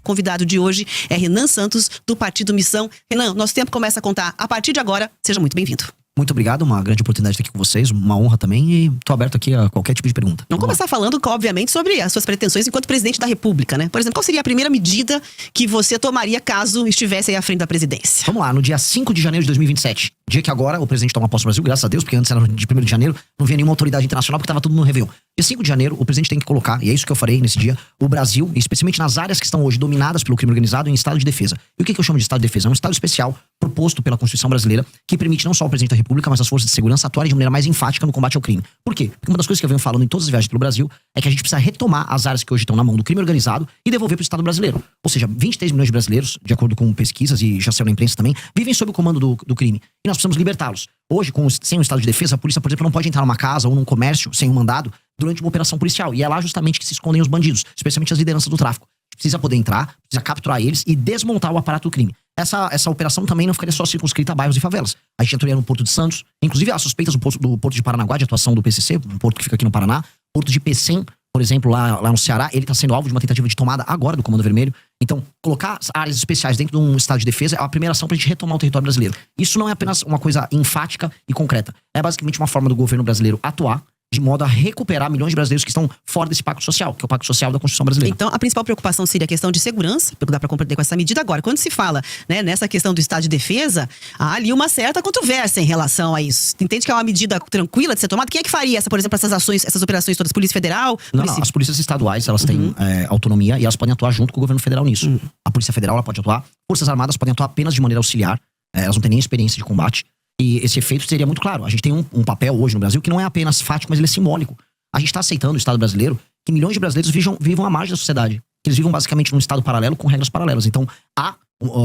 convidado de hoje é Renan Santos, do Partido Missão. Renan, nosso tempo começa a contar a partir de agora. Seja muito bem-vindo. Muito obrigado, uma grande oportunidade de estar aqui com vocês, uma honra também, e tô aberto aqui a qualquer tipo de pergunta. Vamos começar falando, obviamente, sobre as suas pretensões enquanto presidente da República, né? Por exemplo, qual seria a primeira medida que você tomaria caso estivesse aí à frente da presidência? Vamos lá, no dia 5 de janeiro de 2027, dia que agora o presidente toma posse no Brasil, graças a Deus, porque antes era de 1º de janeiro, não havia nenhuma autoridade internacional porque estava tudo no Réveillon. Dia 5 de janeiro, o presidente tem que colocar, e é isso que eu farei nesse dia, o Brasil, especialmente nas áreas que estão hoje dominadas pelo crime organizado, em estado de defesa. E o que eu chamo de estado de defesa? É um estado especial proposto pela Constituição brasileira que permite não só o presidente da República, mas as forças de segurança atuarem de maneira mais enfática no combate ao crime. Por quê? Porque uma das coisas que eu venho falando em todas as viagens pelo Brasil é que a gente precisa retomar as áreas que hoje estão na mão do crime organizado e devolver para o Estado brasileiro. Ou seja, 23 milhões de brasileiros, de acordo com pesquisas e já saiu na imprensa também, vivem sob o comando do crime. E nós precisamos libertá-los. Hoje, sem um estado de defesa, a polícia, por exemplo, não pode entrar numa casa ou num comércio sem um mandado durante uma operação policial. E é lá justamente que se escondem os bandidos, especialmente as lideranças do tráfico. Precisa poder entrar, precisa capturar eles e desmontar o aparato do crime. Essa operação também não ficaria só circunscrita a bairros e favelas. A gente entraria no Porto de Santos, inclusive há suspeitas do Porto de Paranaguá, de atuação do PCC, um porto que fica aqui no Paraná. Porto de Pecém, por exemplo, lá no Ceará, ele está sendo alvo de uma tentativa de tomada agora do Comando Vermelho. Então, colocar áreas especiais dentro de um estado de defesa é a primeira ação para a gente retomar o território brasileiro. Isso não é apenas uma coisa enfática e concreta. É basicamente uma forma do governo brasileiro atuar de modo a recuperar milhões de brasileiros que estão fora desse pacto social, que é o pacto social da Constituição brasileira. Então, a principal preocupação seria a questão de segurança, dá para compreender com essa medida. Agora, quando se fala, né, nessa questão do estado de defesa, há ali uma certa controvérsia em relação a isso. Entende que é uma medida tranquila de ser tomada? Quem é que faria, por exemplo, essas ações, essas operações todas? Polícia Federal? Não, as polícias estaduais, elas têm autonomia e elas podem atuar junto com o governo federal nisso. A Polícia Federal, ela pode atuar, Forças Armadas podem atuar apenas de maneira auxiliar, elas não têm nem experiência de combate. E esse efeito seria muito claro. A gente tem um papel hoje no Brasil que não é apenas fático, mas ele é simbólico. A gente está aceitando o Estado brasileiro que milhões de brasileiros vivam à margem da sociedade. Que eles vivam basicamente num Estado paralelo com regras paralelas. Então, há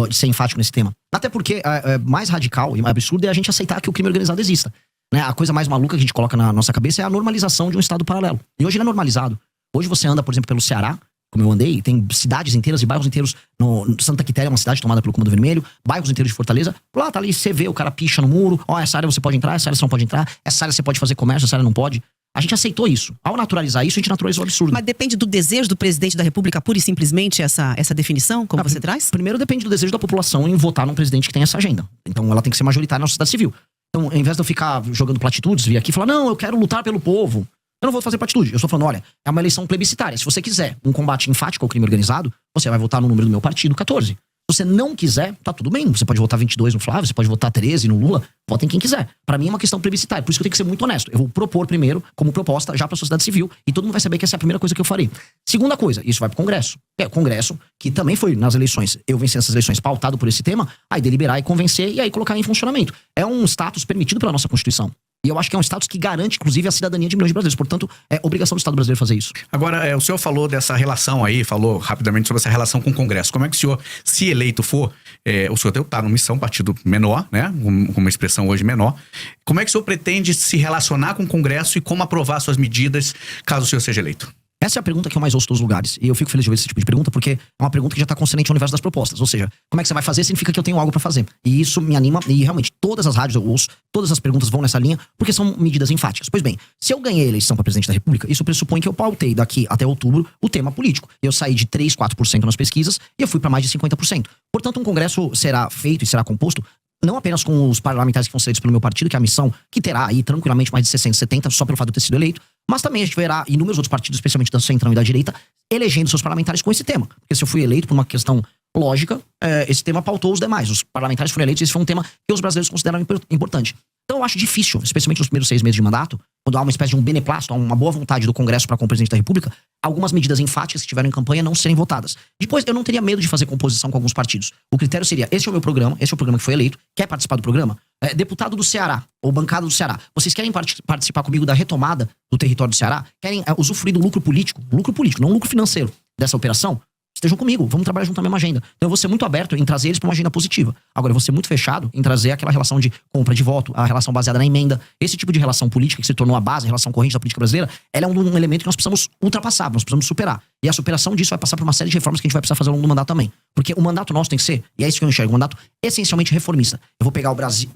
de ser enfático nesse tema. Até porque mais radical e mais absurdo é a gente aceitar que o crime organizado exista. Né? A coisa mais maluca que a gente coloca na nossa cabeça é a normalização de um Estado paralelo. E hoje ele é normalizado. Hoje você anda, por exemplo, pelo Ceará, como eu andei, tem cidades inteiras e bairros inteiros. Santa Quitéria é uma cidade tomada pelo Comando Vermelho, bairros inteiros de Fortaleza. Lá tá ali, você vê, o cara picha no muro. Essa área você pode entrar, essa área você não pode entrar. Essa área você pode fazer comércio, essa área não pode. A gente aceitou isso. Ao naturalizar isso, a gente naturalizou o absurdo. Mas depende do desejo do presidente da República, pura e simplesmente, essa definição, como você traz? Primeiro depende do desejo da população em votar num presidente que tem essa agenda. Então ela tem que ser majoritária na sociedade civil. Então, ao invés de eu ficar jogando platitudes, vir aqui e falar, não, eu quero lutar pelo povo. Eu não vou fazer platitude. Eu estou falando, olha, é uma eleição plebiscitária. Se você quiser um combate enfático ao crime organizado, você vai votar no número do meu partido, 14. Se você não quiser, tá tudo bem. Você pode votar 22 no Flávio, você pode votar 13 no Lula. Vota em quem quiser. Pra mim é uma questão plebiscitária. Por isso que eu tenho que ser muito honesto. Eu vou propor primeiro, como proposta, já pra sociedade civil. E todo mundo vai saber que essa é a primeira coisa que eu farei. Segunda coisa, isso vai pro Congresso. É o Congresso, que também foi nas eleições, eu venci essas eleições pautado por esse tema, aí deliberar e convencer e aí colocar em funcionamento. É um status permitido pela nossa Constituição. E eu acho que é um status que garante, inclusive, a cidadania de milhões de brasileiros. Portanto, é obrigação do Estado brasileiro fazer isso. Agora, o senhor falou dessa relação aí, falou rapidamente sobre essa relação com o Congresso. Como é que o senhor, se eleito for, o senhor está numa missão, partido menor, né? Com uma expressão hoje menor. Como é que o senhor pretende se relacionar com o Congresso e como aprovar suas medidas, caso o senhor seja eleito? Essa é a pergunta que eu mais ouço em todos os lugares. E eu fico feliz de ver esse tipo de pergunta, porque é uma pergunta que já está consonante ao universo das propostas. Ou seja, como é que você vai fazer significa que eu tenho algo para fazer. E isso me anima, e realmente todas as rádios eu ouço, todas as perguntas vão nessa linha, porque são medidas enfáticas. Pois bem, se eu ganhei a eleição para presidente da República, isso pressupõe que eu pautei daqui até outubro o tema político. Eu saí de 3, 4% nas pesquisas e eu fui para mais de 50%. Portanto, um congresso será feito e será composto não apenas com os parlamentares que vão ser eleitos pelo meu partido, que é a missão, que terá aí tranquilamente mais de 60, 70, só pelo fato de eu ter sido eleito, mas também a gente verá inúmeros outros partidos, especialmente da centrão e da direita, elegendo seus parlamentares com esse tema. Porque se eu fui eleito por uma questão lógica, esse tema pautou os demais. Os parlamentares foram eleitos e esse foi um tema que os brasileiros consideram importante. Então eu acho difícil, especialmente nos primeiros 6 meses de mandato, quando há uma espécie de um beneplácito, há uma boa vontade do Congresso para com o presidente da República, algumas medidas enfáticas que estiveram em campanha não serem votadas. Depois, eu não teria medo de fazer composição com alguns partidos. O critério seria, esse é o meu programa, esse é o programa que foi eleito, quer participar do programa? Deputado do Ceará, ou bancada do Ceará, vocês querem participar comigo da retomada do território do Ceará? Querem usufruir do lucro político, não lucro financeiro dessa operação? Estejam comigo, vamos trabalhar junto na mesma agenda. Então eu vou ser muito aberto em trazer eles para uma agenda positiva. Agora eu vou ser muito fechado em trazer aquela relação de compra de voto, a relação baseada na emenda. Esse tipo de relação política que se tornou a base, a relação corrente da política brasileira, ela é um elemento que nós precisamos ultrapassar, nós precisamos superar. E a superação disso vai passar por uma série de reformas que a gente vai precisar fazer ao longo do mandato também. Porque o mandato nosso tem que ser, e é isso que eu enxergo, um mandato essencialmente reformista. Eu vou pegar o Brasil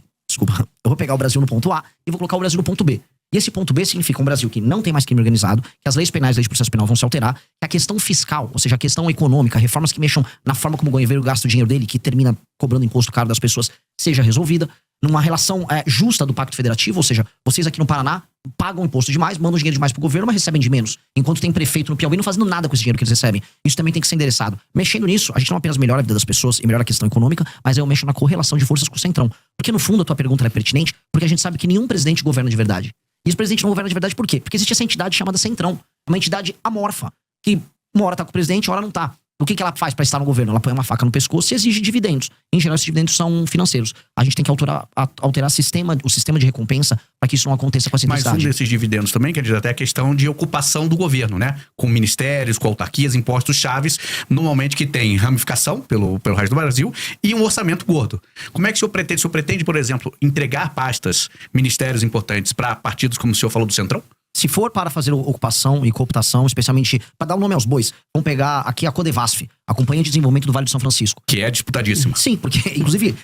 no ponto A e vou colocar o Brasil no ponto B. E esse ponto B significa um Brasil que não tem mais crime organizado, que as leis penais e leis de processo penal vão se alterar, que a questão fiscal, ou seja, a questão econômica, reformas que mexam na forma como o governo gasta o dinheiro dele, que termina cobrando imposto caro das pessoas, seja resolvida, numa relação justa do Pacto Federativo, ou seja, vocês aqui no Paraná pagam imposto demais, mandam dinheiro demais pro governo, mas recebem de menos. Enquanto tem prefeito no Piauí não fazendo nada com esse dinheiro que eles recebem. Isso também tem que ser endereçado. Mexendo nisso, a gente não apenas melhora a vida das pessoas e melhora a questão econômica, mas eu mexo na correlação de forças com o Centrão. Porque no fundo a tua pergunta é pertinente, porque a gente sabe que nenhum presidente governa de verdade. E esse presidente não governa de verdade por quê? Porque existe essa entidade chamada Centrão. Uma entidade amorfa, que uma hora tá com o presidente, uma hora não tá. O que ela faz para estar no governo? Ela põe uma faca no pescoço e exige dividendos. Em geral, esses dividendos são financeiros. A gente tem que alterar o sistema de recompensa para que isso não aconteça com a simplicidade. Mas um desses dividendos também, quer dizer, até a questão de ocupação do governo, né? Com ministérios, com autarquias, impostos chaves, normalmente que tem ramificação pelo resto do Brasil e um orçamento gordo. Como é que o senhor pretende? O senhor pretende, por exemplo, entregar pastas, ministérios importantes para partidos como o senhor falou do Centrão? Se for para fazer ocupação e cooptação, especialmente para dar o nome aos bois, vamos pegar aqui a Codevasf, a Companhia de Desenvolvimento do Vale do São Francisco. Que é disputadíssima. Sim, porque, inclusive,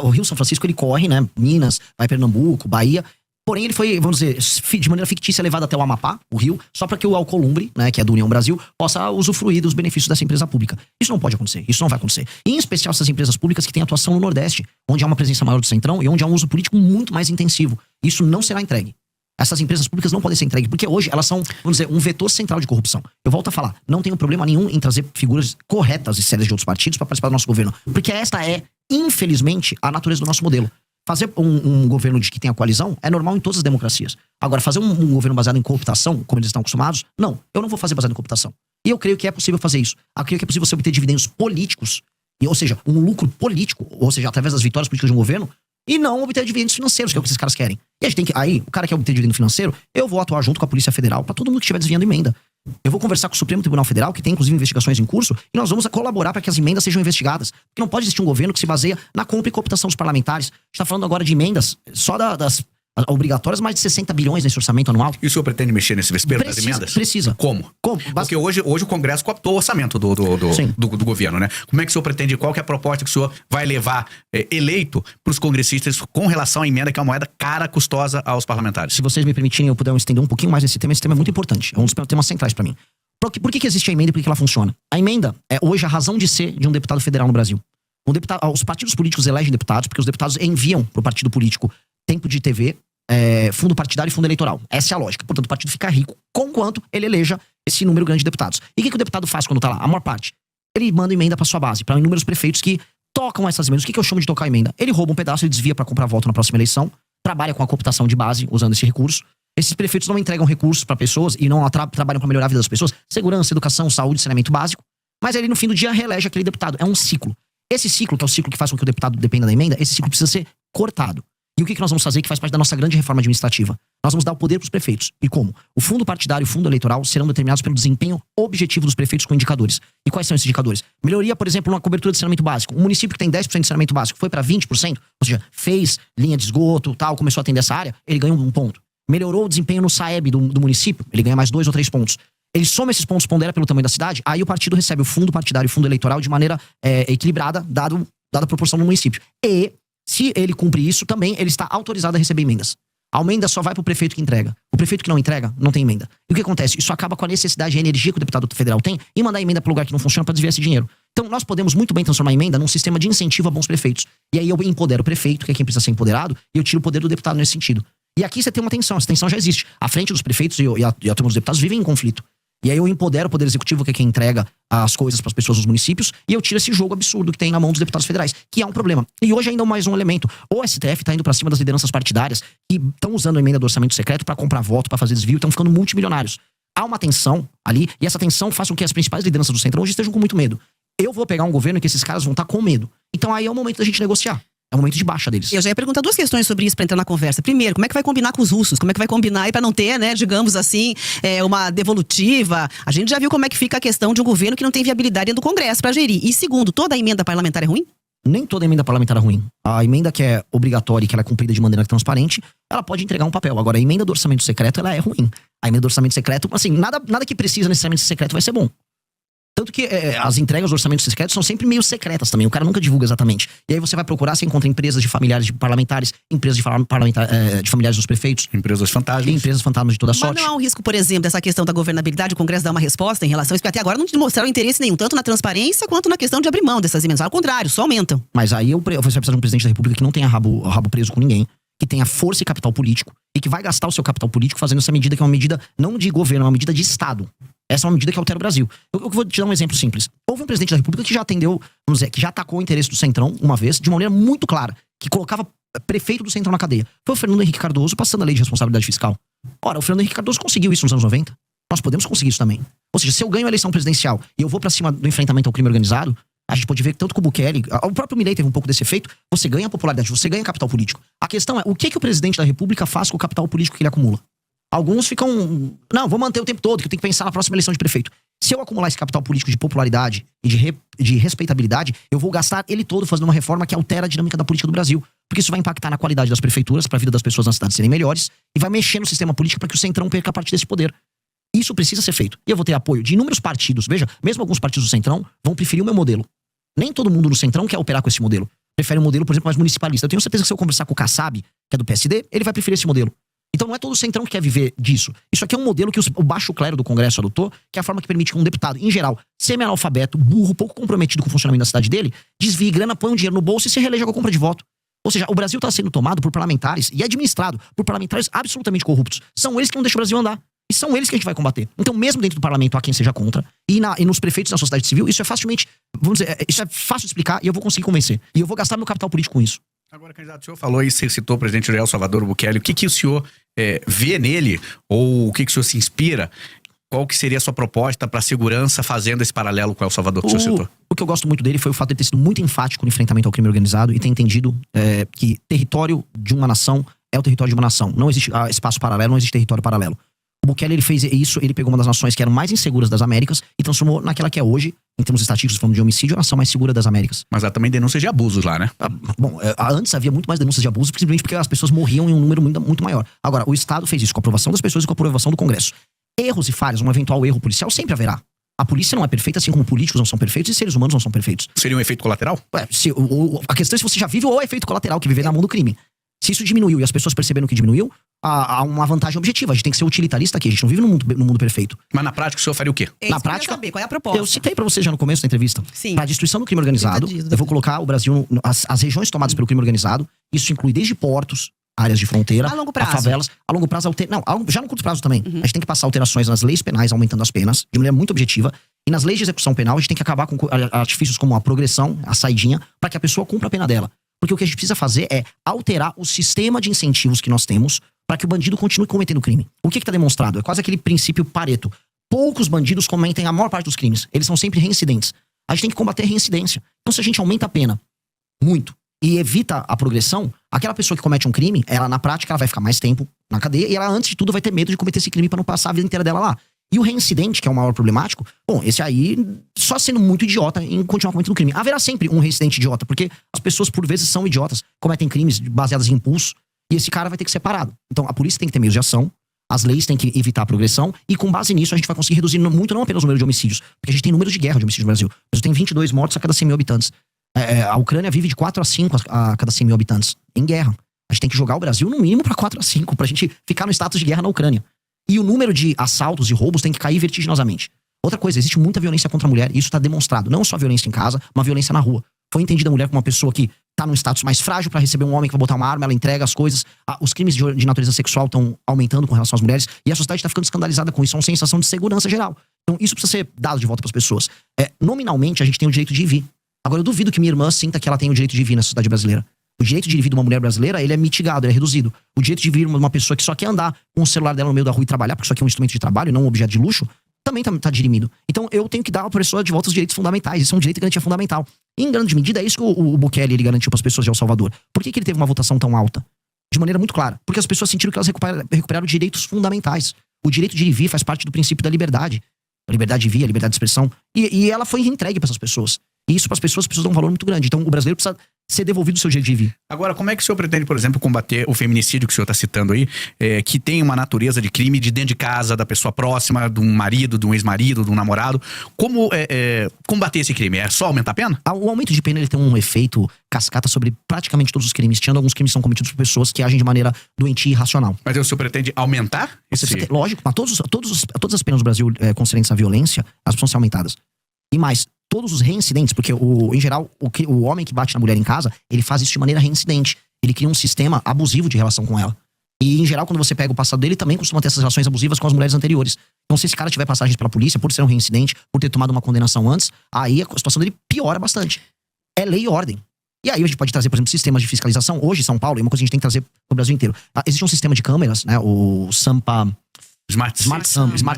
o Rio São Francisco, ele corre, né? Minas, vai Pernambuco, Bahia. Porém, ele foi, vamos dizer, de maneira fictícia levado até o Amapá, o Rio, só para que o Alcolumbre, né, que é do União Brasil, possa usufruir dos benefícios dessa empresa pública. Isso não pode acontecer, isso não vai acontecer. E, em especial essas empresas públicas que têm atuação no Nordeste, onde há uma presença maior do Centrão e onde há um uso político muito mais intensivo. Isso não será entregue. Essas empresas públicas não podem ser entregues, porque hoje elas são, vamos dizer, um vetor central de corrupção. Eu volto a falar, não tenho problema nenhum em trazer figuras corretas e sérias de outros partidos para participar do nosso governo. Porque esta é, infelizmente, a natureza do nosso modelo. Fazer um governo que tenha coalizão é normal em todas as democracias. Agora, fazer um governo baseado em cooptação, como eles estão acostumados, não. Eu não vou fazer baseado em cooptação. E eu creio que é possível fazer isso. Eu creio que é possível você obter dividendos políticos, ou seja, um lucro político, ou seja, através das vitórias políticas de um governo, e não obter dividendos financeiros, que é o que esses caras querem. E a gente tem que. Aí, o cara quer obter dividendo financeiro, eu vou atuar junto com a Polícia Federal pra todo mundo que estiver desviando emenda. Eu vou conversar com o Supremo Tribunal Federal, que tem inclusive investigações em curso, e nós vamos colaborar para que as emendas sejam investigadas. Porque não pode existir um governo que se baseia na compra e cooptação dos parlamentares. A gente tá falando agora de emendas só das obrigatórias, mais de 60 bilhões nesse orçamento anual. E o senhor pretende mexer nesse vespeiro das emendas? Precisa. Como? Porque hoje o Congresso cooptou o orçamento do governo, né? Como é que o senhor pretende, qual que é a proposta que o senhor vai levar eleito para os congressistas com relação à emenda, que é uma moeda cara, custosa aos parlamentares? Se vocês me permitirem, eu puder estender um pouquinho mais esse tema é muito importante. É um dos temas centrais para mim. Por que existe a emenda e por que ela funciona? A emenda é hoje a razão de ser de um deputado federal no Brasil. Os partidos políticos elegem deputados porque os deputados enviam para o partido político tempo de TV, fundo partidário e fundo eleitoral. Essa é a lógica. Portanto, o partido fica rico conquanto ele eleja esse número grande de deputados. E o que o deputado faz quando tá lá? A maior parte. Ele manda emenda pra sua base, para inúmeros prefeitos que tocam essas emendas. O que eu chamo de tocar emenda? Ele rouba um pedaço, ele desvia para comprar voto na próxima eleição, trabalha com a cooptação de base usando esse recurso. Esses prefeitos não entregam recursos para pessoas e não trabalham para melhorar a vida das pessoas. Segurança, educação, saúde, saneamento básico. Mas ele, no fim do dia, reelege aquele deputado. É um ciclo. Esse ciclo, que é o ciclo que faz com que o deputado dependa da emenda, esse ciclo precisa ser cortado. E o que nós vamos fazer que faz parte da nossa grande reforma administrativa? Nós vamos dar o poder para os prefeitos. E como? O fundo partidário e o fundo eleitoral serão determinados pelo desempenho objetivo dos prefeitos com indicadores. E quais são esses indicadores? Melhoria, por exemplo, na cobertura de saneamento básico. Um município que tem 10% de saneamento básico foi para 20%, ou seja, fez linha de esgoto, tal, começou a atender essa área, ele ganhou um ponto. Melhorou o desempenho no SAEB do município, ele ganha mais 2 ou 3 pontos. Ele soma esses pontos, pondera pelo tamanho da cidade, aí o partido recebe o fundo partidário e o fundo eleitoral de maneira equilibrada, dada a proporção do município. E se ele cumprir isso, também ele está autorizado a receber emendas. A emenda só vai pro prefeito que entrega. O prefeito que não entrega, não tem emenda. E o que acontece? Isso acaba com a necessidade e a energia que o deputado federal tem em mandar emenda para lugar que não funciona para desviar esse dinheiro. Então, nós podemos muito bem transformar a emenda num sistema de incentivo a bons prefeitos. E aí eu empodero o prefeito, que é quem precisa ser empoderado, e eu tiro o poder do deputado nesse sentido. E aqui você tem uma tensão, essa tensão já existe. A frente dos prefeitos e a turma dos deputados vivem em conflito. E aí eu empodero o Poder Executivo, que é quem entrega as coisas para as pessoas dos municípios, e eu tiro esse jogo absurdo que tem na mão dos deputados federais, que é um problema. E hoje ainda mais um elemento. O STF tá indo para cima das lideranças partidárias que estão usando a emenda do orçamento secreto para comprar voto, para fazer desvio, estão ficando multimilionários. Há uma tensão ali, e essa tensão faz com que as principais lideranças do Centrão hoje estejam com muito medo. Eu vou pegar um governo em que esses caras vão estar com medo. Então aí é o momento da gente negociar. É o momento de baixa deles. Eu já ia perguntar 2 questões sobre isso pra entrar na conversa. Primeiro, como é que vai combinar com os russos? Como é que vai combinar aí pra não ter, né, digamos assim, uma devolutiva? A gente já viu como é que fica a questão de um governo que não tem viabilidade dentro do Congresso pra gerir. E segundo, toda a emenda parlamentar é ruim? Nem toda emenda parlamentar é ruim. A emenda que é obrigatória e que ela é cumprida de maneira transparente, ela pode entregar um papel. Agora, a emenda do orçamento secreto, ela é ruim. A emenda do orçamento secreto, assim, nada que precisa necessariamente ser secreto vai ser bom. Tanto que as entregas do orçamento secreto são sempre meio secretas também. O cara nunca divulga exatamente. E aí você vai procurar, você encontra empresas de familiares de parlamentares, empresas de familiares dos prefeitos. Empresas fantasmas. E empresas fantasmas de toda sorte. Mas não há um risco, por exemplo, dessa questão da governabilidade, o Congresso dar uma resposta em relação a isso, porque até agora não mostraram interesse nenhum, tanto na transparência quanto na questão de abrir mão dessas emendas. Ao contrário, só aumentam. Mas aí você vai precisar de um presidente da República que não tenha rabo preso com ninguém, que tenha força e capital político, e que vai gastar o seu capital político fazendo essa medida que é uma medida não de governo, é uma medida de Estado. Essa é uma medida que altera o Brasil. Eu vou te dar um exemplo simples. Houve um presidente da República que já atendeu, vamos dizer, que já atacou o interesse do Centrão uma vez, de uma maneira muito clara, que colocava prefeito do Centrão na cadeia. Foi o Fernando Henrique Cardoso passando a lei de responsabilidade fiscal. Ora, o Fernando Henrique Cardoso conseguiu isso nos anos 90. Nós podemos conseguir isso também. Ou seja, se eu ganho a eleição presidencial e eu vou pra cima do enfrentamento ao crime organizado, a gente pode ver que tanto que o Bukele, o próprio Milei teve um pouco desse efeito, você ganha popularidade, você ganha capital político. A questão é, o que o presidente da República faz com o capital político que ele acumula? Alguns ficam, não, vou manter o tempo todo, que eu tenho que pensar na próxima eleição de prefeito. Se eu acumular esse capital político de popularidade e de respeitabilidade, eu vou gastar ele todo fazendo uma reforma que altera a dinâmica da política do Brasil. Porque isso vai impactar na qualidade das prefeituras, para a vida das pessoas nas cidades serem melhores, e vai mexer no sistema político para que o Centrão perca parte desse poder. Isso precisa ser feito. E eu vou ter apoio de inúmeros partidos. Veja, mesmo alguns partidos do Centrão vão preferir o meu modelo. Nem todo mundo no Centrão quer operar com esse modelo. Prefere um modelo, por exemplo, mais municipalista. Eu tenho certeza que se eu conversar com o Kassab, que é do PSD, ele vai preferir esse modelo. Então não é todo o Centrão que quer viver disso. Isso aqui é um modelo que o baixo clero do Congresso adotou, que é a forma que permite que um deputado, em geral, semi-analfabeto, burro, pouco comprometido com o funcionamento da cidade dele, desvie grana, põe um dinheiro no bolso e se reeleja com a compra de voto. Ou seja, o Brasil está sendo tomado por parlamentares e administrado por parlamentares absolutamente corruptos. São eles que não deixam o Brasil andar. E são eles que a gente vai combater. Então, mesmo dentro do parlamento, há quem seja contra, e nos prefeitos da sociedade civil, isso é facilmente, vamos dizer, isso é fácil de explicar e eu vou conseguir convencer. E eu vou gastar meu capital político com isso. Agora, candidato, o senhor falou e você citou o presidente El Salvador Bukele. O que o senhor vê nele, ou o que o senhor se inspira? Qual que seria a sua proposta para a segurança fazendo esse paralelo com o El Salvador que o senhor citou? O que eu gosto muito dele foi o fato de ele ter sido muito enfático no enfrentamento ao crime organizado e ter entendido que território de uma nação é o território de uma nação. Não existe espaço paralelo, não existe território paralelo. O Bukele, ele fez isso, ele pegou uma das nações que eram mais inseguras das Américas e transformou naquela que é hoje, em termos estatísticos, falando de homicídio, a nação mais segura das Américas. Mas há também denúncias de abusos lá, né? Antes havia muito mais denúncias de abuso, simplesmente porque as pessoas morriam em um número muito, muito maior. Agora, o Estado fez isso com a aprovação das pessoas e com a aprovação do Congresso. Erros e falhas, um eventual erro policial sempre haverá. A polícia não é perfeita, assim como políticos não são perfeitos e seres humanos não são perfeitos. Seria um efeito colateral? A questão é se você já vive ou é efeito colateral, que viver na mão do crime. Se isso diminuiu e as pessoas perceberam que diminuiu, há uma vantagem objetiva. A gente tem que ser utilitarista aqui. A gente não vive no mundo perfeito. Mas na prática o senhor faria o quê? Na prática, saber, qual é a proposta? Eu citei pra você já no começo da entrevista. Sim. Pra destruição do crime organizado, eu vou colocar o Brasil, as regiões tomadas pelo crime organizado. Isso inclui desde portos, áreas de fronteira, a longo prazo. favelas. A longo prazo, já no curto prazo também. A gente tem que passar alterações nas leis penais, aumentando as penas, de maneira muito objetiva. E nas leis de execução penal, a gente tem que acabar com artifícios como a progressão, a saidinha, para que a pessoa cumpra a pena dela. Porque o que a gente precisa fazer é alterar o sistema de incentivos que nós temos para que o bandido continue cometendo crime. O que está demonstrado? É quase aquele princípio Pareto. Poucos bandidos cometem a maior parte dos crimes. Eles são sempre reincidentes. A gente tem que combater a reincidência. Então, se a gente aumenta a pena muito e evita a progressão, aquela pessoa que comete um crime, ela na prática ela vai ficar mais tempo na cadeia e ela, antes de tudo, vai ter medo de cometer esse crime para não passar a vida inteira dela lá. E o reincidente, que é o maior problemático, bom, esse aí só sendo muito idiota em continuar cometendo crime. Haverá sempre um reincidente idiota, porque as pessoas por vezes são idiotas, cometem crimes baseados em impulso, e esse cara vai ter que ser parado. Então a polícia tem que ter meios de ação, as leis têm que evitar a progressão, e com base nisso a gente vai conseguir reduzir muito, não apenas o número de homicídios, porque a gente tem números de guerra de homicídios no Brasil. O Brasil tem 22 mortos a cada 100 mil habitantes. A Ucrânia vive de 4 a 5 a cada 100 mil habitantes em guerra. A gente tem que jogar o Brasil no mínimo para 4 a 5, pra gente ficar no status de guerra na Ucrânia. E o número de assaltos e roubos tem que cair vertiginosamente. Outra coisa, existe muita violência contra a mulher, e isso está demonstrado. Não só violência em casa, uma violência na rua. Foi entendida a mulher como uma pessoa que tá num status mais frágil para receber um homem que vai botar uma arma, ela entrega as coisas. Os crimes de natureza sexual estão aumentando com relação às mulheres, e a sociedade está ficando escandalizada com isso. É uma sensação de segurança geral. Então isso precisa ser dado de volta para as pessoas. Nominalmente, a gente tem o direito de ir e vir. Agora, eu duvido que minha irmã sinta que ela tem o direito de ir e vir na sociedade brasileira. O direito de ir e vir de uma mulher brasileira, ele é mitigado, ele é reduzido. O direito de vir uma pessoa que só quer andar com o celular dela no meio da rua e trabalhar, porque isso aqui é um instrumento de trabalho, não um objeto de luxo, também tá dirimido. Então eu tenho que dar à pessoa de volta os direitos fundamentais. Isso é um direito de garantia fundamental. E em grande medida é isso que o Bukele ele garantiu para as pessoas de El Salvador. Por que ele teve uma votação tão alta? De maneira muito clara. Porque as pessoas sentiram que elas recuperaram direitos fundamentais. O direito de ir e vir faz parte do princípio da liberdade. A liberdade de vir, a liberdade de expressão. E ela foi entregue para essas pessoas. E isso para as pessoas dão um valor muito grande. Então o brasileiro precisa ser devolvido o seu direito de vir. Agora, como é que o senhor pretende, por exemplo, combater o feminicídio que o senhor está citando aí, que tem uma natureza de crime de dentro de casa, da pessoa próxima, de um marido, de um ex-marido, de um namorado? Como combater esse crime? É só aumentar a pena? O aumento de pena ele tem um efeito cascata sobre praticamente todos os crimes, tirando alguns crimes que são cometidos por pessoas que agem de maneira doentia e irracional. Mas o senhor pretende aumentar? Lógico, mas todas as penas do Brasil concernentes à violência, elas precisam ser aumentadas. E mais, todos os reincidentes, porque em geral, o homem que bate na mulher em casa, ele faz isso de maneira reincidente. Ele cria um sistema abusivo de relação com ela. E, em geral, quando você pega o passado dele, também costuma ter essas relações abusivas com as mulheres anteriores. Então, se esse cara tiver passagens pela polícia, por ser um reincidente, por ter tomado uma condenação antes, aí a situação dele piora bastante. É lei e ordem. E aí a gente pode trazer, por exemplo, sistemas de fiscalização. Hoje, São Paulo, é uma coisa que a gente tem que trazer pro Brasil inteiro. Existe um sistema de câmeras, né? O Sampa... Smart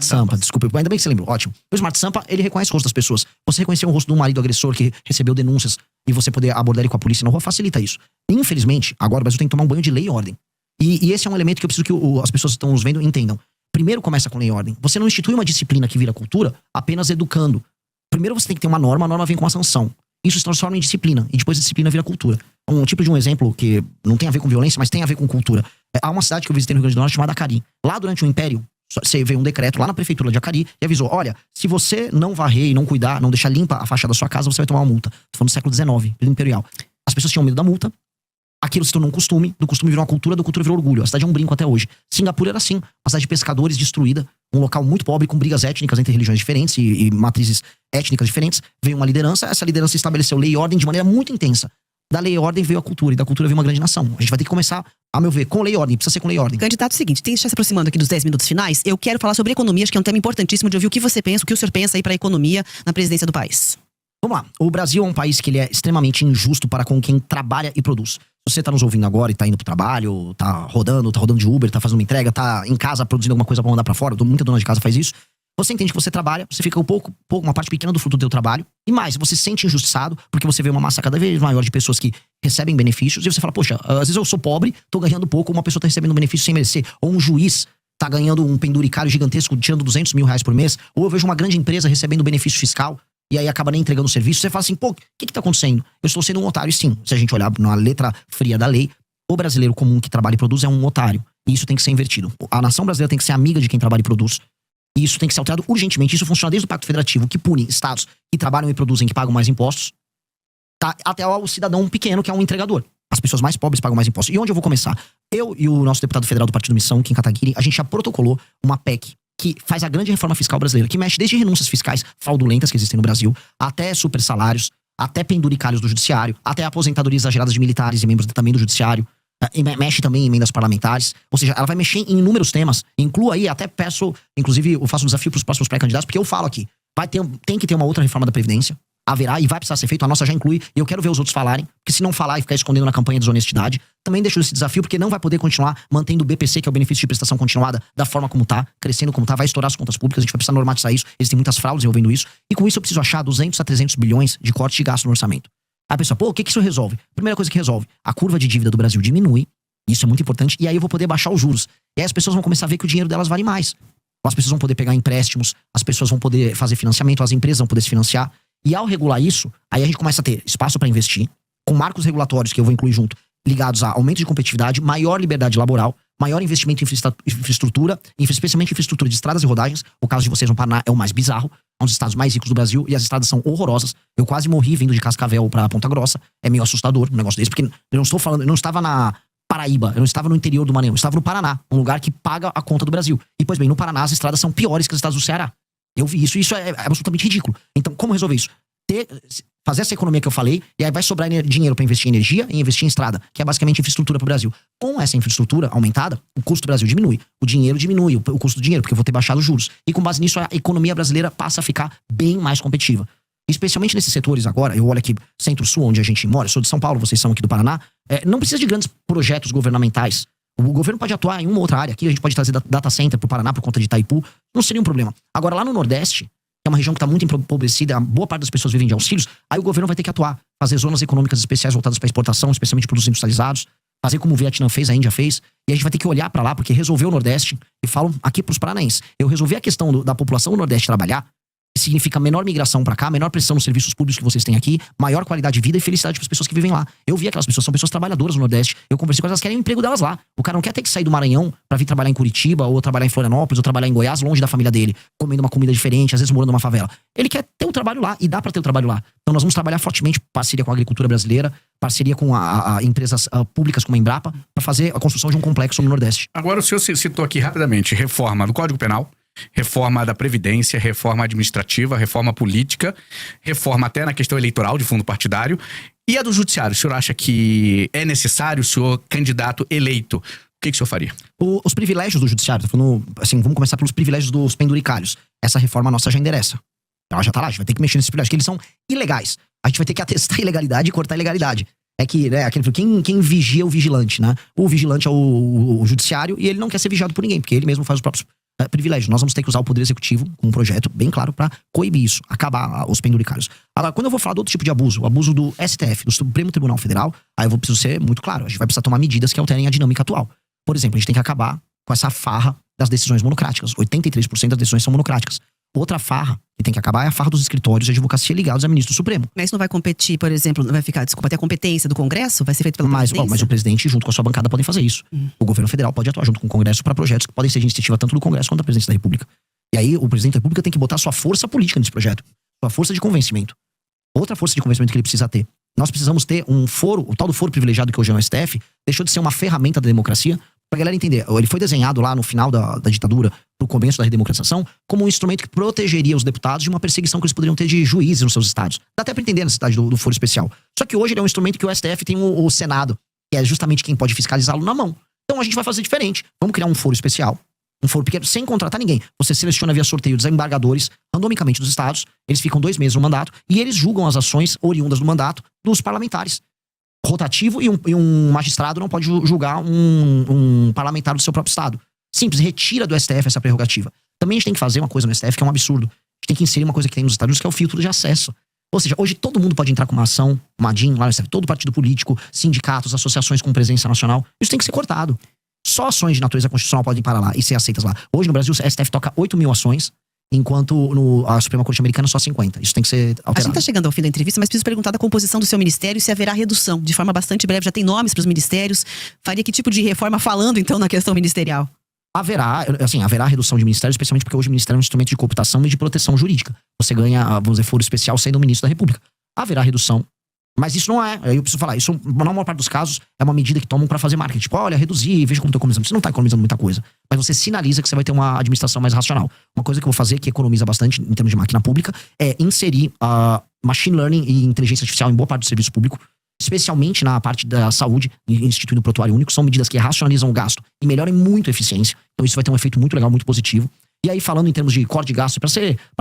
Sampa, desculpa. Ainda bem que você lembrou, ótimo. O Smart Sampa, ele reconhece o rosto das pessoas. Você reconhecer o rosto de um marido agressor que recebeu denúncias e você poder abordar ele com a polícia na rua facilita isso. Infelizmente, agora o Brasil tem que tomar um banho de lei e ordem. E esse é um elemento que eu preciso que as pessoas que estão nos vendo entendam. Primeiro começa com lei e ordem. Você não institui uma disciplina que vira cultura apenas educando. Primeiro você tem que ter uma norma, a norma vem com uma sanção. Isso se transforma em disciplina, e depois a disciplina vira cultura. Um tipo de um exemplo que não tem a ver com violência, mas tem a ver com cultura. Há uma cidade que eu visitei no Rio Grande do Norte chamada Acari. Lá durante o Império, você veio um decreto lá na prefeitura de Acari e avisou, olha, se você não varrer e não cuidar, não deixar limpa a faixa da sua casa, você vai tomar uma multa. Tô falando do século XIX, período imperial. As pessoas tinham medo da multa, aquilo se tornou um costume, do costume virou uma cultura, da cultura virou orgulho. A cidade é um brinco até hoje. Singapura era assim, uma cidade de pescadores destruída, um local muito pobre, com brigas étnicas entre religiões diferentes e matrizes étnicas diferentes. Veio uma liderança, essa liderança estabeleceu lei e ordem de maneira muito intensa. Da lei e ordem veio a cultura, e da cultura veio uma grande nação. A gente vai ter que começar, a meu ver, com lei e ordem. Precisa ser com lei e ordem. Candidato, é o seguinte, tem que estar se aproximando aqui dos 10 minutos finais. Eu quero falar sobre economia, acho que é um tema importantíssimo de ouvir o que você pensa, o que o senhor pensa aí para a economia na presidência do país. Vamos lá. O Brasil é um país que ele é extremamente injusto para com quem trabalha e produz. Se você tá nos ouvindo agora e tá indo pro trabalho, tá rodando de Uber, tá fazendo uma entrega, tá em casa produzindo alguma coisa pra mandar pra fora, muita dona de casa faz isso. Você entende que você trabalha, você fica uma parte pequena do fruto do seu trabalho. E mais, você se sente injustiçado, porque você vê uma massa cada vez maior de pessoas que recebem benefícios. E você fala, poxa, às vezes eu sou pobre, tô ganhando pouco, uma pessoa tá recebendo benefício sem merecer. Ou um juiz tá ganhando um penduricário gigantesco, tirando 200 mil reais por mês. Ou eu vejo uma grande empresa recebendo benefício fiscal, e aí acaba nem entregando o serviço. Você fala assim, pô, o que tá acontecendo? Eu estou sendo um otário, sim. Se a gente olhar na letra fria da lei, o brasileiro comum que trabalha e produz é um otário. E isso tem que ser invertido. A nação brasileira tem que ser amiga de quem trabalha e produz. E isso tem que ser alterado urgentemente. Isso funciona desde o Pacto Federativo, que pune estados que trabalham e produzem, que pagam mais impostos, tá? Até o cidadão pequeno, que é um entregador. As pessoas mais pobres pagam mais impostos. E onde eu vou começar? Eu e o nosso deputado federal do Partido Missão, Kim Kataguiri, a gente já protocolou uma PEC que faz a grande reforma fiscal brasileira, que mexe desde renúncias fiscais fraudulentas que existem no Brasil, até super salários, até penduricários do judiciário, até aposentadorias exageradas de militares e membros também do judiciário. E mexe também em emendas parlamentares. Ou seja, ela vai mexer em inúmeros temas. Inclua aí, até peço, inclusive eu faço um desafio para os próximos pré-candidatos, porque eu falo aqui, tem que ter uma outra reforma da Previdência. Haverá e vai precisar ser feito, a nossa já inclui, e eu quero ver os outros falarem, porque se não falar e ficar escondendo na campanha de desonestidade, também deixo esse desafio, porque não vai poder continuar mantendo o BPC, que é o benefício de prestação continuada, da forma como tá, crescendo como tá, vai estourar as contas públicas, a gente vai precisar normatizar isso, existem muitas fraudes envolvendo isso, e com isso eu preciso achar 200 a 300 bilhões de corte de gasto no orçamento. Aí a pessoa, pô, o que isso resolve? Primeira coisa que resolve, a curva de dívida do Brasil diminui, isso é muito importante, e aí eu vou poder baixar os juros. E aí as pessoas vão começar a ver que o dinheiro delas vale mais. As pessoas vão poder pegar empréstimos, as pessoas vão poder fazer financiamento, as empresas vão poder se financiar. E ao regular isso, aí a gente começa a ter espaço para investir, com marcos regulatórios que eu vou incluir junto, ligados a aumento de competitividade, maior liberdade laboral, maior investimento em infraestrutura, especialmente infraestrutura de estradas e rodagens. O caso de vocês no Paraná é o mais bizarro, é um dos estados mais ricos do Brasil, e as estradas são horrorosas. Eu quase morri vindo de Cascavel para Ponta Grossa. É meio assustador um negócio desse, porque eu não estava na Paraíba, eu não estava no interior do Maranhão, eu estava no Paraná, um lugar que paga a conta do Brasil. E, pois bem, no Paraná as estradas são piores que as estradas do Ceará. Eu vi isso, e isso é absolutamente ridículo. Então, como resolver isso? Fazer essa economia que eu falei, e aí vai sobrar dinheiro para investir em energia e investir em estrada, que é basicamente infraestrutura para o Brasil. Com essa infraestrutura aumentada, o custo do Brasil diminui, o dinheiro diminui, o custo do dinheiro, porque eu vou ter baixado os juros. E com base nisso, a economia brasileira passa a ficar bem mais competitiva. Especialmente nesses setores agora, eu olho aqui Centro-Sul, onde a gente mora, eu sou de São Paulo, vocês são aqui do Paraná, não precisa de grandes projetos governamentais. O governo pode atuar em uma outra área. Aqui a gente pode trazer data center pro Paraná por conta de Itaipu. Não seria um problema. Agora, lá no Nordeste, que é uma região que está muito empobrecida, a boa parte das pessoas vivem de auxílios, aí o governo vai ter que atuar. Fazer zonas econômicas especiais voltadas para exportação, especialmente produtos industrializados. Fazer como o Vietnã fez, a Índia fez. E a gente vai ter que olhar para lá, porque resolver o Nordeste, e falo aqui pros paranaenses, eu resolvi a questão da população do Nordeste trabalhar, significa menor migração pra cá, menor pressão nos serviços públicos que vocês têm aqui, maior qualidade de vida e felicidade para as pessoas que vivem lá. Eu vi aquelas pessoas, são pessoas trabalhadoras no Nordeste. Eu conversei com elas, querem o emprego delas lá. O cara não quer ter que sair do Maranhão pra vir trabalhar em Curitiba, ou trabalhar em Florianópolis, ou trabalhar em Goiás, longe da família dele, comendo uma comida diferente, às vezes morando numa favela. Ele quer ter o trabalho lá, e dá pra ter o trabalho lá. Então nós vamos trabalhar fortemente, parceria com a agricultura brasileira, parceria com empresas públicas como a Embrapa, pra fazer a construção de um complexo no Nordeste. Agora, o senhor citou aqui rapidamente reforma do Código Penal, reforma da Previdência, reforma administrativa, reforma política, reforma até na questão eleitoral de fundo partidário. E a do Judiciário, o senhor acha que é necessário o senhor candidato eleito? O que o senhor faria? Os privilégios do Judiciário, assim, vamos começar pelos privilégios dos penduricalhos. Essa reforma nossa já endereça. Ela já tá lá, a gente vai ter que mexer nesses privilégios, que eles são ilegais. A gente vai ter que atestar a ilegalidade e cortar a ilegalidade. É que, né, quem vigia é o vigilante, né? O vigilante é o Judiciário e ele não quer ser vigiado por ninguém, porque ele mesmo faz os próprios privilégios. Nós vamos ter que usar o Poder Executivo com um projeto bem claro pra coibir isso, acabar os penduricários. Agora, quando eu vou falar de outro tipo de abuso, o abuso do STF, do Supremo Tribunal Federal, aí eu preciso ser muito claro. A gente vai precisar tomar medidas que alterem a dinâmica atual. Por exemplo, a gente tem que acabar com essa farra das decisões monocráticas. 83% das decisões são monocráticas. Outra farra que tem que acabar é a farra dos escritórios de advocacia ligados a ministro do Supremo. Mas isso não vai competir, por exemplo, não vai ficar, ter a competência do Congresso? Vai ser feito pela presidência? Mas o presidente, junto com a sua bancada, podem fazer isso. O governo federal pode atuar junto com o Congresso para projetos que podem ser de iniciativa tanto do Congresso quanto da presidência da República. E aí, o presidente da República tem que botar sua força política nesse projeto. Sua força de convencimento. Outra força de convencimento que ele precisa ter. Nós precisamos ter um foro, o tal do foro privilegiado que hoje é o STF, deixou de ser uma ferramenta da democracia. Pra galera entender, ele foi desenhado lá no final da ditadura, pro começo da redemocratização, como um instrumento que protegeria os deputados de uma perseguição que eles poderiam ter de juízes nos seus estados. Dá até pra entender a necessidade do foro especial. Só que hoje ele é um instrumento que o STF tem o Senado, que é justamente quem pode fiscalizá-lo na mão. Então a gente vai fazer diferente. Vamos criar um foro especial, um foro pequeno, sem contratar ninguém. Você seleciona via sorteio desembargadores, randomicamente dos estados, eles ficam 2 meses no mandato, e eles julgam as ações oriundas do mandato dos parlamentares. Rotativo e um magistrado não pode julgar um parlamentar do seu próprio estado. Simples, retira do STF essa prerrogativa. Também a gente tem que fazer uma coisa no STF que é um absurdo. A gente tem que inserir uma coisa que tem nos Estados Unidos, que é o filtro de acesso. Ou seja, hoje todo mundo pode entrar com uma ação, uma DIN, lá no STF, todo partido político, sindicatos, associações com presença nacional. Isso tem que ser cortado. Só ações de natureza constitucional podem parar lá e ser aceitas lá. Hoje no Brasil o STF toca 8.000 ações, enquanto a Suprema Corte Americana só 50. Isso tem que ser alterado. A gente tá chegando ao fim da entrevista, mas preciso perguntar da composição do seu ministério, se haverá redução. De forma bastante breve, já tem nomes para os ministérios. Faria que tipo de reforma falando, então, na questão ministerial? Haverá redução de ministérios, especialmente porque hoje o ministério é um instrumento de cooptação e de proteção jurídica. Você ganha, vamos dizer, foro especial sendo o ministro da República. Haverá redução. Mas isso não é, eu preciso falar, isso na maior parte dos casos é uma medida que tomam pra fazer marketing. Tipo, olha, reduzir, veja como tô economizando. Você não tá economizando muita coisa, mas você sinaliza que você vai ter uma administração mais racional. Uma coisa que eu vou fazer, que economiza bastante em termos de máquina pública, é inserir machine learning e inteligência artificial em boa parte do serviço público, especialmente na parte da saúde, instituindo o prontuário único. São medidas que racionalizam o gasto e melhoram muito a eficiência. Então isso vai ter um efeito muito legal, muito positivo. E aí, falando em termos de corte de gasto, pra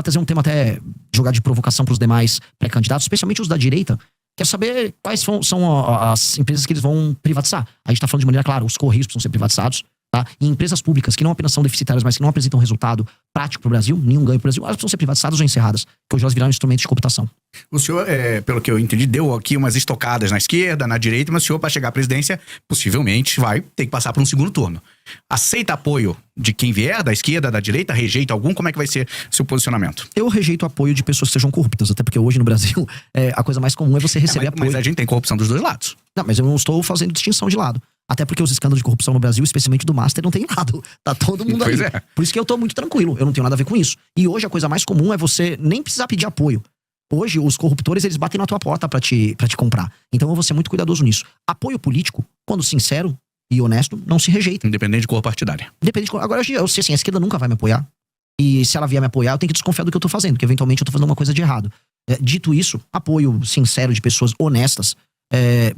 trazer um tema até jogar de provocação pros demais pré-candidatos, especialmente os da direita, quero saber quais são as empresas que eles vão privatizar. A gente tá falando de maneira clara, os Correios precisam ser privatizados, tá? E empresas públicas que não apenas são deficitárias, mas que não apresentam resultado prático pro Brasil, nenhum ganho pro Brasil, elas precisam ser privatizadas ou encerradas, porque hoje elas viraram instrumentos de cooptação. O senhor, pelo que eu entendi, deu aqui umas estocadas na esquerda, na direita, mas o senhor, para chegar à presidência, possivelmente vai ter que passar por um segundo turno. Aceita apoio de quem vier, da esquerda, da direita? Rejeita algum? Como é que vai ser seu posicionamento? Eu rejeito apoio de pessoas que sejam corruptas, até porque hoje no Brasil a coisa mais comum é você receber apoio. Mas a gente tem corrupção dos dois lados. Não, mas eu não estou fazendo distinção de lado. Até porque os escândalos de corrupção no Brasil, especialmente do Master, não tem lado. Tá todo mundo Pois ali. é. Por isso que eu tô muito tranquilo. Eu não tenho nada a ver com isso. E hoje a coisa mais comum é você nem precisar pedir apoio. Hoje, os corruptores, eles batem na tua porta pra te comprar. Então eu vou ser muito cuidadoso nisso. Apoio político, quando sincero e honesto, não se rejeita. Independente de cor partidária. Agora, eu sei assim, a esquerda nunca vai me apoiar. E se ela vier me apoiar, eu tenho que desconfiar do que eu tô fazendo, porque eventualmente eu tô fazendo uma coisa de errado. Dito isso, apoio sincero de pessoas honestas é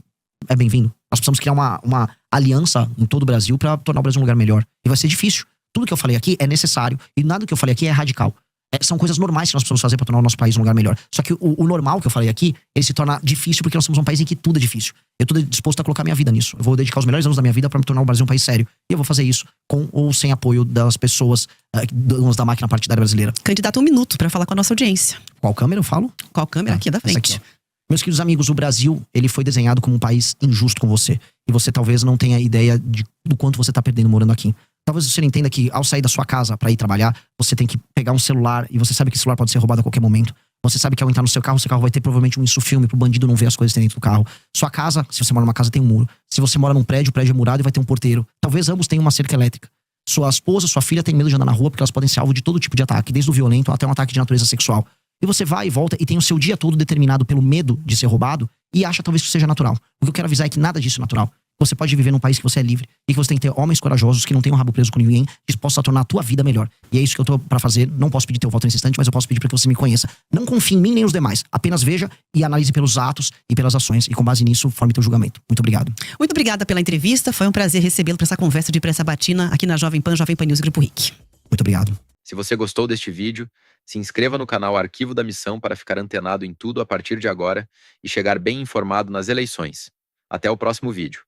bem-vindo. Nós precisamos criar uma aliança em todo o Brasil pra tornar o Brasil um lugar melhor. E vai ser difícil. Tudo que eu falei aqui é necessário. E nada que eu falei aqui é radical. São coisas normais que nós precisamos fazer pra tornar o nosso país um lugar melhor. Só que o normal que eu falei aqui, ele se torna difícil porque nós somos um país em que tudo é difícil. Eu tô disposto a colocar minha vida nisso. Eu vou dedicar os melhores anos da minha vida pra me tornar o Brasil um país sério. E eu vou fazer isso com ou sem apoio das pessoas, donos da máquina partidária brasileira. Candidato, 1 minuto pra falar com a nossa audiência. Qual câmera eu falo? Qual câmera? Aqui da Essa frente. aqui, ó. Meus queridos amigos, o Brasil, ele foi desenhado como um país injusto com você. E você talvez não tenha ideia do quanto você tá perdendo morando aqui. Talvez você não entenda que ao sair da sua casa pra ir trabalhar, você tem que pegar um celular e você sabe que o celular pode ser roubado a qualquer momento. Você sabe que ao entrar no seu carro vai ter provavelmente um insufilme pro bandido não ver as coisas que tem dentro do carro. Sua casa, se você mora numa casa, tem um muro. Se você mora num prédio, o prédio é murado e vai ter um porteiro. Talvez ambos tenham uma cerca elétrica. Sua esposa, sua filha tem medo de andar na rua porque elas podem ser alvo de todo tipo de ataque, desde o violento até um ataque de natureza sexual. E você vai e volta e tem o seu dia todo determinado pelo medo de ser roubado e acha talvez que isso seja natural. O que eu quero avisar é que nada disso é natural. Você pode viver num país que você é livre e que você tem que ter homens corajosos que não tenham o rabo preso com ninguém, que possam tornar a tua vida melhor. E é isso que eu tô pra fazer. Não posso pedir teu voto nesse instante, mas eu posso pedir pra que você me conheça. Não confie em mim nem nos demais. Apenas veja e analise pelos atos e pelas ações. E com base nisso, forme teu julgamento. Muito obrigado. Muito obrigada pela entrevista. Foi um prazer recebê-lo para essa conversa de Imprensa Sabatina aqui na Jovem Pan News e Grupo RIC. Muito obrigado. Se você gostou deste vídeo, se inscreva no canal Arquivo da Missão para ficar antenado em tudo a partir de agora e chegar bem informado nas eleições. Até o próximo vídeo.